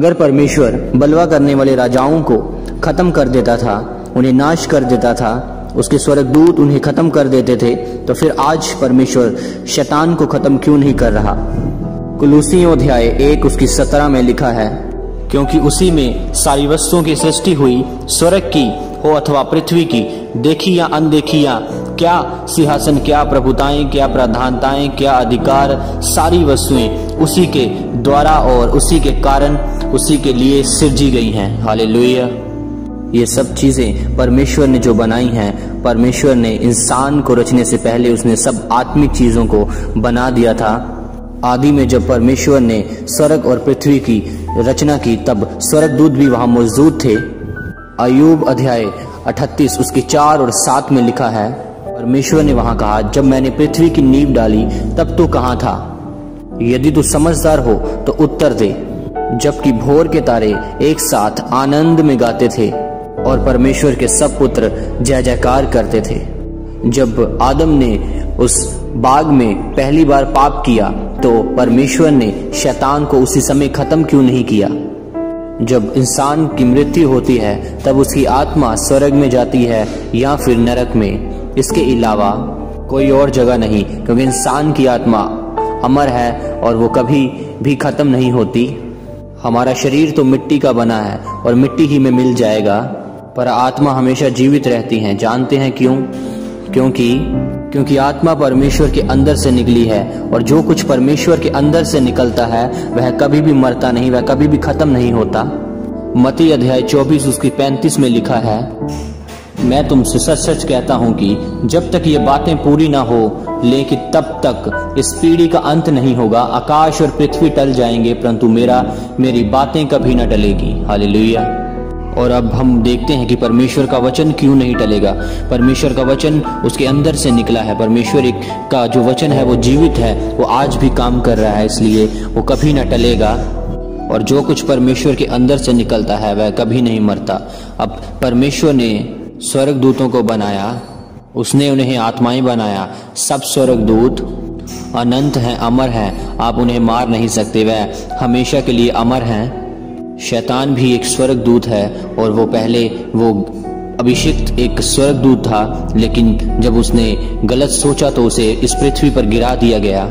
अगर परमेश्वर बलवा करने वाले राजाओं को खत्म कर देता था, उन्हें नाश कर देता था, उसके स्वर्गदूत उन्हें खत्म कर देते थे, तो फिर आज परमेश्वर शैतान को खत्म क्यों नहीं कर रहा। कुलुसियों अध्याय 1 उसकी 17 में लिखा है, क्योंकि उसी में सारी वस्तुओं की सृष्टि हुई, स्वर्ग की हो अथवा पृथ्वी की, देखी या अनदेखी, या क्या सिंहासन, क्या प्रभुताएं, क्या प्रधानताएं, क्या अधिकार, सारी वस्तुएं उसी के द्वारा और उसी के कारण उसी के लिए सिरजी गई हैं। हालेलुया। ये सब चीजें परमेश्वर ने जो बनाई हैं, परमेश्वर ने इंसान को रचने से पहले उसने सब आत्मिक चीजों को बना दिया था। आदि में जब परमेश्वर ने स्वर्ग और पृथ्वी की रचना की, तब स्वर्गदूत भी वहां मौजूद थे। अय्यूब अध्याय 38 उसकी 4 और 7 में लिखा है, परमेश्वर ने वहां कहा, जब मैंने पृथ्वी की नींव डाली तब तू कहाँ था? यदि तू समझदार हो तो उत्तर दे। जबकि भोर के तारे एक साथ आनंद में गाते थे और परमेश्वर के सब पुत्र जय जयकार करते थे। जब आदम ने उस बाग में पहली बार पाप किया, तो परमेश्वर ने शैतान को उसी समय खत्म क्यों नहीं किया? जब इंसान की मृत्यु होती है तब उसकी आत्मा स्वर्ग में जाती है या फिर नरक में। इसके अलावा कोई और जगह नहीं, क्योंकि इंसान की आत्मा अमर है और वो कभी भी खत्म नहीं होती। हमारा शरीर तो मिट्टी का बना है और मिट्टी ही में मिल जाएगा, पर आत्मा हमेशा जीवित रहती है। जानते हैं क्यों? क्योंकि आत्मा परमेश्वर के अंदर से निकली है, और जो कुछ परमेश्वर के अंदर से निकलता है वह कभी भी मरता नहीं, वह कभी भी खत्म नहीं होता। मत्ती अध्याय 24 उसकी 35 में लिखा है, मैं तुमसे सच सच कहता हूं कि जब तक ये बातें पूरी ना हो, लेकिन तब तक इस पीढ़ी का अंत नहीं होगा। आकाश और पृथ्वी टल जाएंगे, परंतु मेरी बातें कभी न टलेगी। हालेलुया। और अब हम देखते हैं कि परमेश्वर का वचन क्यों नहीं टलेगा। परमेश्वर का वचन उसके अंदर से निकला है। परमेश्वर का जो वचन है वो जीवित है, वो आज भी काम कर रहा है, इसलिए वो कभी न टलेगा। और जो कुछ परमेश्वर के अंदर से निकलता है वह कभी नहीं मरता। अब परमेश्वर ने स्वर्गदूतों को बनाया, उसने उन्हें आत्माएं बनाया। सब स्वर्गदूत अनंत हैं, अमर हैं, आप उन्हें मार नहीं सकते, वह हमेशा के लिए अमर हैं। शैतान भी एक स्वर्गदूत है, और वो अभिषिक्त एक स्वर्गदूत था, लेकिन जब उसने गलत सोचा तो उसे इस पृथ्वी पर गिरा दिया गया।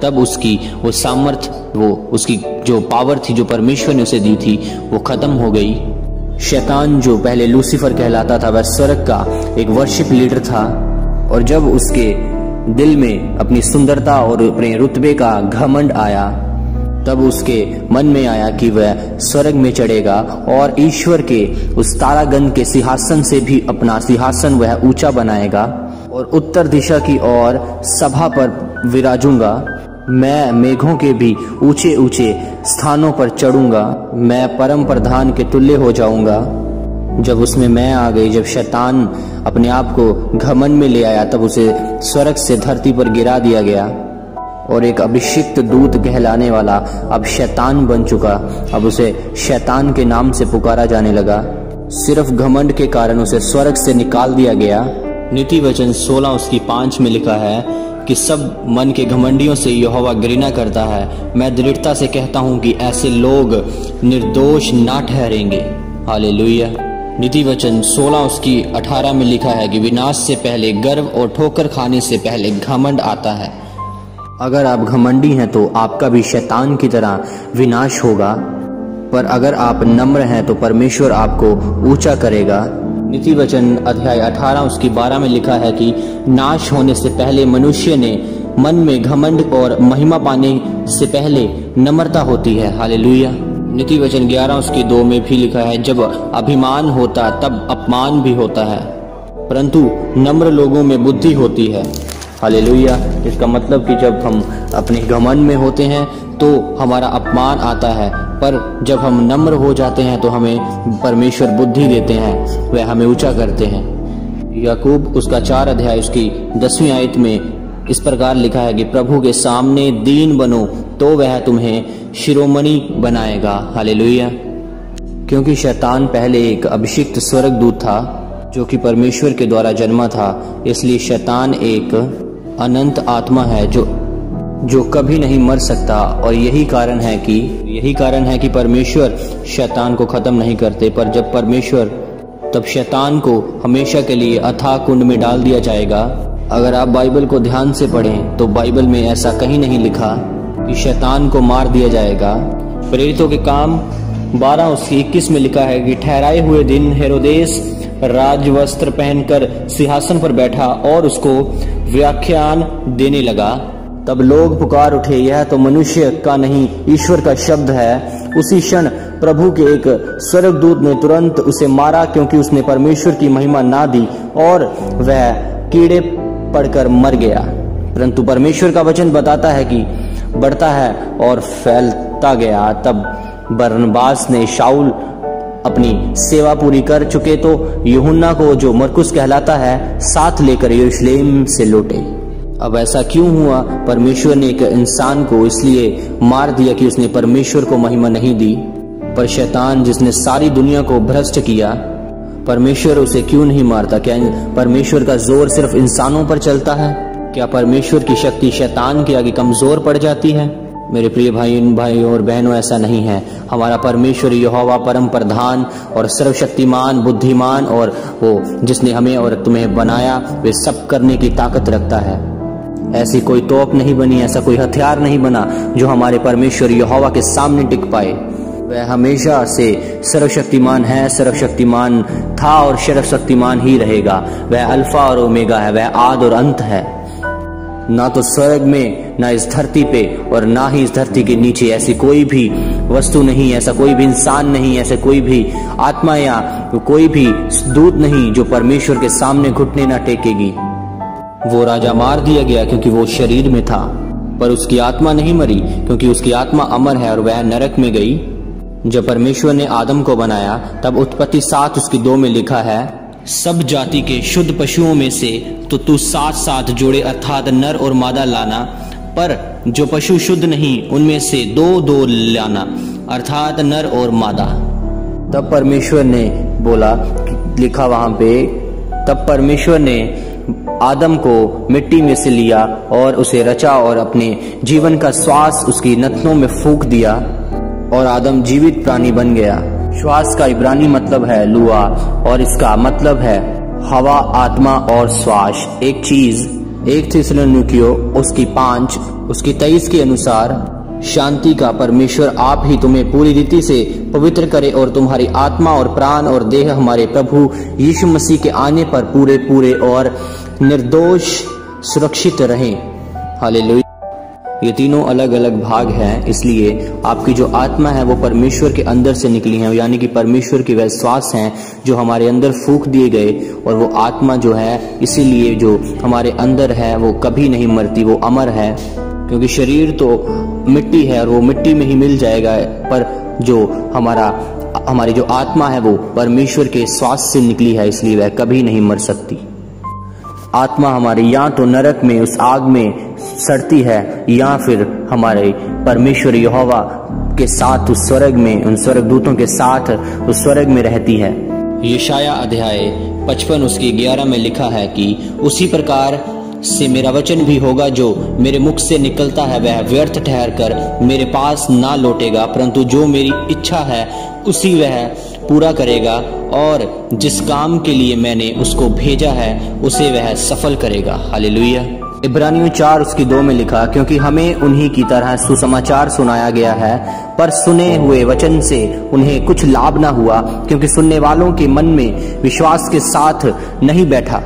तब उसकी वो सामर्थ्य, उसकी जो पावर थी जो परमेश्वर ने उसे दी थी, वो खत्म हो गई। शैतान जो पहले लूसीफर कहलाता था, वह स्वर्ग का एक वर्शिप लीडर था, और जब उसके दिल में अपनी सुंदरता और अपने रुतबे का घमंड आया, तब उसके मन में आया कि वह स्वर्ग में चढ़ेगा और ईश्वर के उस तारागण के सिंहासन से भी अपना सिंहासन वह ऊंचा बनाएगा, और उत्तर दिशा की ओर सभा पर विराजूंगा। मैं मेघों के भी ऊंचे ऊंचे स्थानों पर चढ़ूंगा, मैं परम प्रधान के तुल्य हो जाऊंगा। जब उसमें मैं आ गई, जब शैतान अपने आप को घमंड में ले आया, तब उसे स्वर्ग से धरती पर गिरा दिया गया, और एक अभिषिक्त दूत कहलाने वाला अब शैतान बन चुका। अब उसे शैतान के नाम से पुकारा जाने लगा। सिर्फ घमंड के कारण उसे स्वर्ग से निकाल दिया गया। नीति वचन 16 उसकी 5 में लिखा है कि सब मन के घमंडियों से यहोवा घृणा करता है। मैं दृढ़ता से कहता हूं कि ऐसे लोग निर्दोष ना ठहरेंगे। हालेलुया। नीति वचन 16 उसकी 18 में लिखा है कि विनाश से पहले गर्व और ठोकर खाने से पहले घमंड आता है। अगर आप घमंडी हैं तो आपका भी शैतान की तरह विनाश होगा, पर अगर आप नम्र हैं तो परमेश्वर आपको ऊंचा करेगा। नीति वचन अध्याय 18 उसकी 12 में लिखा है कि नाश होने से पहले मनुष्य ने मन में घमंड और महिमा पाने से पहले नम्रता होती है। हालेलुया। नीति वचन 11 उसकी 2 में भी लिखा है, जब अभिमान होता तब अपमान भी होता है, परंतु नम्र लोगों में बुद्धि होती है। हालेलुया। इसका मतलब कि जब हम अपने घमंड में होते हैं तो हमारा अपमान आता है, पर जब हम नम्र हो जाते हैं तो हमें परमेश्वर बुद्धि देते हैं, वह हमें ऊंचा करते हैं। याकूब उसका 4 अध्याय उसकी 10वीं आयत में इस प्रकार लिखा है कि प्रभु के सामने दीन बनो तो वह तुम्हें शिरोमणि बनाएगा। हालेलुया। क्योंकि शैतान पहले एक अभिषिक्त स्वर्गदूत था जो कि परमेश्वर के द्वारा जन्मा था, इसलिए शैतान एक अनंत आत्मा है जो जो कभी नहीं मर सकता। और यही कारण है कि परमेश्वर शैतान को खत्म नहीं करते, पर जब परमेश्वर तब शैतान को हमेशा के लिए अथाह कुंड में डाल दिया जाएगा। अगर आप बाइबल को ध्यान से पढ़ें तो बाइबल में ऐसा कहीं नहीं लिखा कि शैतान को मार दिया जाएगा। प्रेरितों के काम 12:21 में लिखा है कि ठहराए हुए दिन हेरोदेस राजवस्त्र पहनकर सिंहासन पर बैठा और उसको व्याख्यान देने लगा। तब लोग पुकार उठे, यह तो मनुष्य का नहीं ईश्वर का शब्द है। उसी क्षण प्रभु के एक स्वर्गदूत ने तुरंत उसे मारा, क्योंकि उसने परमेश्वर की महिमा ना दी और वह कीड़े पड़कर मर गया। परंतु परमेश्वर का वचन बताता है कि बढ़ता है और फैलता गया। तब बरनबास ने शाऊल अपनी सेवा पूरी कर चुके तो यूहन्ना को, जो मरकुस कहलाता है, साथ लेकर यरूशलेम से लौटे। अब ऐसा क्यों हुआ? परमेश्वर ने एक इंसान को इसलिए मार दिया कि उसने परमेश्वर को महिमा नहीं दी। पर शैतान जिसने सारी दुनिया को भ्रष्ट किया, परमेश्वर उसे क्यों नहीं मारता? क्या परमेश्वर का जोर सिर्फ इंसानों पर चलता है? क्या परमेश्वर की शक्ति शैतान के आगे कमजोर पड़ जाती है? मेरे प्रिय भाइयों और बहनों, ऐसा नहीं है। हमारा परमेश्वर यहोवा परम प्रधान और सर्वशक्तिमान, बुद्धिमान और वो जिसने हमें और तुम्हें बनाया, वे सब करने की ताकत रखता है। ऐसी कोई तोप नहीं बनी, ऐसा कोई हथियार नहीं बना जो हमारे परमेश्वर यहोवा के सामने टिक पाए। वह हमेशा से सर्वशक्तिमान है, सर्वशक्तिमान था और सर्वशक्तिमान ही रहेगा। वह अल्फा और ओमेगा है, वह आद और अंत है। ना तो स्वर्ग में, ना इस धरती पे और ना ही इस धरती के नीचे ऐसी कोई भी वस्तु नहीं, ऐसा कोई भी इंसान नहीं, ऐसा कोई भी आत्मा या कोई भी दूत नहीं जो परमेश्वर के सामने घुटने ना टेकेगी। वो राजा मार दिया गया क्योंकि वो शरीर में था, पर उसकी आत्मा नहीं मरी, क्योंकि उसकी आत्मा अमर है और वह नरक में गई। जब परमेश्वर ने आदम को बनाया तब उत्पत्ति 7:2 में लिखा है, सब जाति के शुद्ध पशुओं में से तो तू 7 जोड़े अर्थात नर और मादा लाना, पर जो पशु शुद्ध नहीं उनमें से 2 लाना अर्थात नर और मादा। तब परमेश्वर ने बोला, लिखा वहां पे, तब परमेश्वर ने आदम को मिट्टी में से लिया और उसे रचा और अपने जीवन का श्वास उसकी नथनों में फूंक दिया और आदम जीवित प्राणी बन गया। श्वास का इब्रानी मतलब है लुआ और इसका मतलब है हवा, आत्मा और श्वास एक चीज। 1 थिस्सलुनीकियों उसकी 5 उसकी 23 के अनुसार, शांति का परमेश्वर आप ही तुम्हें पूरी रीति से पवित्र करे और तुम्हारी आत्मा और प्राण और देह हमारे प्रभु यीशु मसीह के आने पर पूरे पूरे और निर्दोष सुरक्षित रहें। हालेलुया। ये तीनों अलग अलग भाग हैं, इसलिए आपकी जो आत्मा है वो परमेश्वर के अंदर से निकली है, यानी कि परमेश्वर के वह श्वास हैं जो हमारे अंदर फूंक दिए गए। और वो आत्मा जो है, इसीलिए जो हमारे अंदर है वो कभी नहीं मरती, वो अमर है। क्योंकि शरीर तो मिट्टी है और वो मिट्टी में ही मिल जाएगा, पर जो हमारी जो आत्मा है वो परमेश्वर के श्वास से निकली है, इसलिए वह कभी नहीं मर सकती। आत्मा हमारी या तो नरक में उस आग में सड़ती है या फिर हमारे परमेश्वर यहोवा के साथ उस स्वर्ग में, उन स्वर्गदूतों के साथ उस स्वर्ग में रहती है। यशाया अध्याय 55 उसकी 11 में लिखा है कि उसी प्रकार से मेरा वचन भी होगा जो मेरे मुख से निकलता है, वह व्यर्थ ठहर कर मेरे पास ना लौटेगा, परंतु जो मेरी इच्छा है उसी वह पूरा करेगा और जिस काम के लिए मैंने उसको भेजा है उसे वह सफल करेगा। हालेलुया। इब्रानियों 4 उसकी 2 में लिखा, क्योंकि हमें उन्हीं की तरह सुसमाचार सुनाया गया है, पर सुने हुए वचन से उन्हें कुछ लाभ ना हुआ, क्योंकि सुनने वालों के मन में विश्वास के साथ नहीं बैठा।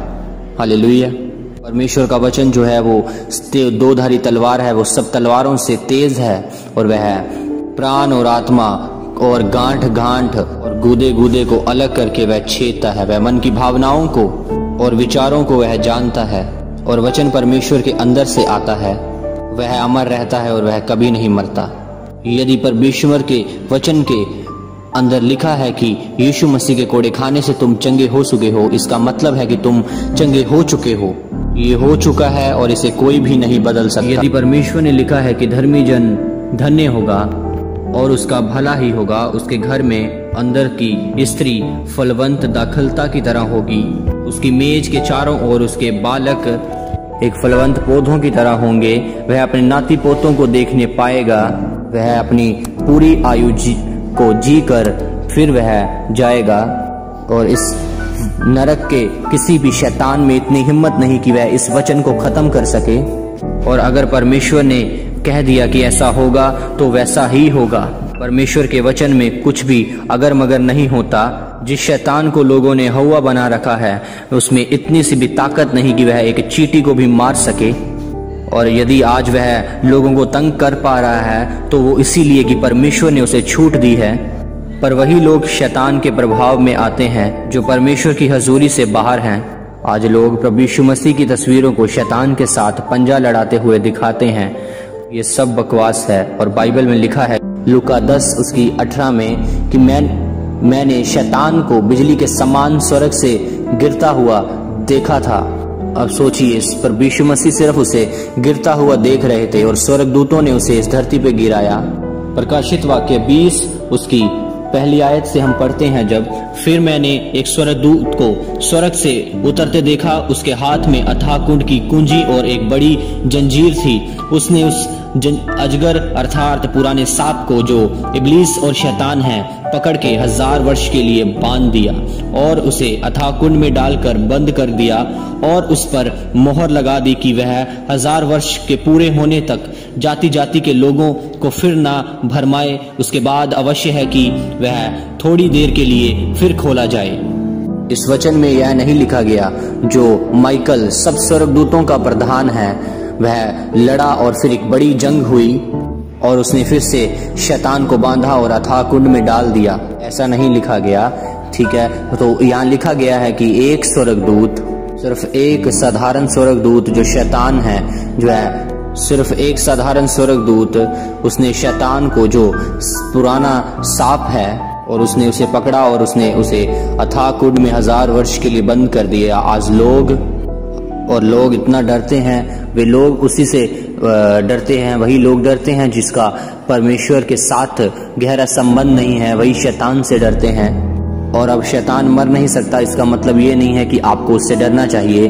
हालेलुया। परमेश्वर का वचन जो है वो 2धारी तलवार है, वो सब तलवारों से तेज है और वह प्राण और आत्मा और गांठ गांठ और गूदे गूदे को अलग करके वह छेदता है। वह मन की भावनाओं को और विचारों को वह जानता है। और वचन परमेश्वर के अंदर से आता है, वह अमर रहता है और वह कभी नहीं मरता। यदि परमेश्वर के वचन के अंदर लिखा है कि यीशु मसीह के कोड़े खाने से तुम चंगे हो चुके हो, इसका मतलब है कि तुम चंगे हो चुके हो। ये हो चुका है और इसे कोई भी नहीं बदल सकता। यदि परमेश्वर ने लिखा है कि धर्मी जन धन्य होगा और उसका भला ही होगा, उसके घर में अंदर की स्त्री फलवंत दाखलता की तरह होगी, उसकी मेज के चारों ओर उसके बालक एक फलवंत पौधों की तरह होंगे। वह अपने नाती पोतों को देखने पाएगा। वह अपनी पूरी आयु को जी कर फिर वह जाएगा। और इस नरक के किसी भी शैतान में इतनी हिम्मत नहीं कि वह इस वचन को खत्म कर सके। और अगर परमेश्वर ने कह दिया कि ऐसा होगा तो वैसा ही होगा। परमेश्वर के वचन में कुछ भी अगर मगर नहीं होता। जिस शैतान को लोगों ने हवा बना रखा है उसमें इतनी सी भी ताकत नहीं कि वह एक चींटी को भी मार सके। और यदि आज वह लोगों को तंग कर पा रहा है तो वो इसीलिए कि परमेश्वर ने उसे छूट दी है। पर वही लोग शैतान के प्रभाव में आते हैं जो परमेश्वर की हजूरी से बाहर हैं। आज लोग प्रभु यीशु मसीह की तस्वीरों को शैतान के साथ पंजा लड़ाते हुए दिखाते हैं। ये सब बकवास है। और बाइबल में लिखा है लूका 10:18 में कि मैंने शैतान को बिजली के समान स्वर्ग से गिरता हुआ देखा था। अब सोचिए, इस पर यीशु मसीह सिर्फ उसे गिरता हुआ देख रहे थे और स्वर्गदूतों ने उसे इस धरती पे गिराया। प्रकाशित वाक्य 20 उसकी पहली आयत से हम पढ़ते हैं, जब फिर मैंने एक स्वर्गदूत को स्वर्ग से उतरते देखा। उसके हाथ में अथाह कुंड की कुंजी और एक बड़ी जंजीर थी। उसने उस अजगर अर्थात पुराने सांप को जो इब्लीस और शैतान है पकड़ के 1000 वर्ष के लिए बांध दिया और उसे अथाह कुंड में डालकर बंद कर दिया और उस पर मोहर लगा दी कि वह 1000 वर्ष के पूरे होने तक जाति जाति के लोगों को फिर ना भरमाए। उसके बाद अवश्य है कि वह थोड़ी देर के लिए फिर खोला जाए। इस वचन में यह नहीं लिखा गया जो माइकल सब स्वर्गदूतों का प्रधान है वह लड़ा और फिर एक बड़ी जंग हुई और उसने फिर से शैतान को बांधा और अथाह कुंड में डाल दिया। ऐसा नहीं लिखा गया, ठीक है। तो यहाँ लिखा गया है कि एक स्वर्गदूत, सिर्फ एक साधारण स्वर्गदूत जो शैतान है, जो है सिर्फ एक साधारण स्वर्गदूत, उसने शैतान को जो पुराना सांप है और उसने उसे पकड़ा और उसने उसे अथाह कुंड में 1000 वर्ष के लिए बंद कर दिया। आज लोग इतना डरते हैं, वे लोग उसी से डरते हैं। वही लोग डरते हैं जिसका परमेश्वर के साथ गहरा संबंध नहीं है, वही शैतान से डरते हैं। और अब शैतान मर नहीं सकता, इसका मतलब ये नहीं है कि आपको उससे डरना चाहिए।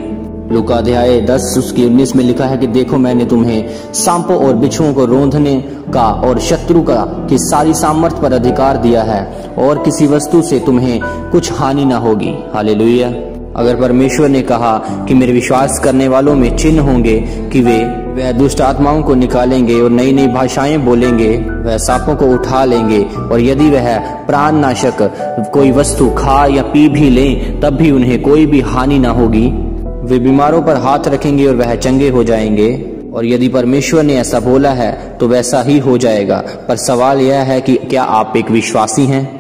लूका अध्याय 10 उसकी 19 में लिखा है कि देखो मैंने तुम्हें सांपों और बिच्छुओं को रोंदने का और शत्रु का की सारी सामर्थ पर अधिकार दिया है और किसी वस्तु से तुम्हें कुछ हानि न होगी। हालेलुया। अगर परमेश्वर ने कहा कि मेरे विश्वास करने वालों में चिन्ह होंगे कि वह दुष्ट आत्माओं को निकालेंगे और नई नई भाषाएं बोलेंगे, वह सांपों को उठा लेंगे और यदि वह प्राणनाशक कोई वस्तु खा या पी भी लें तब भी उन्हें कोई भी हानि न होगी। वे बीमारों पर हाथ रखेंगे और वह चंगे हो जाएंगे। और यदि परमेश्वर ने ऐसा बोला है तो वैसा ही हो जाएगा। पर सवाल यह है कि क्या आप एक विश्वासी हैं?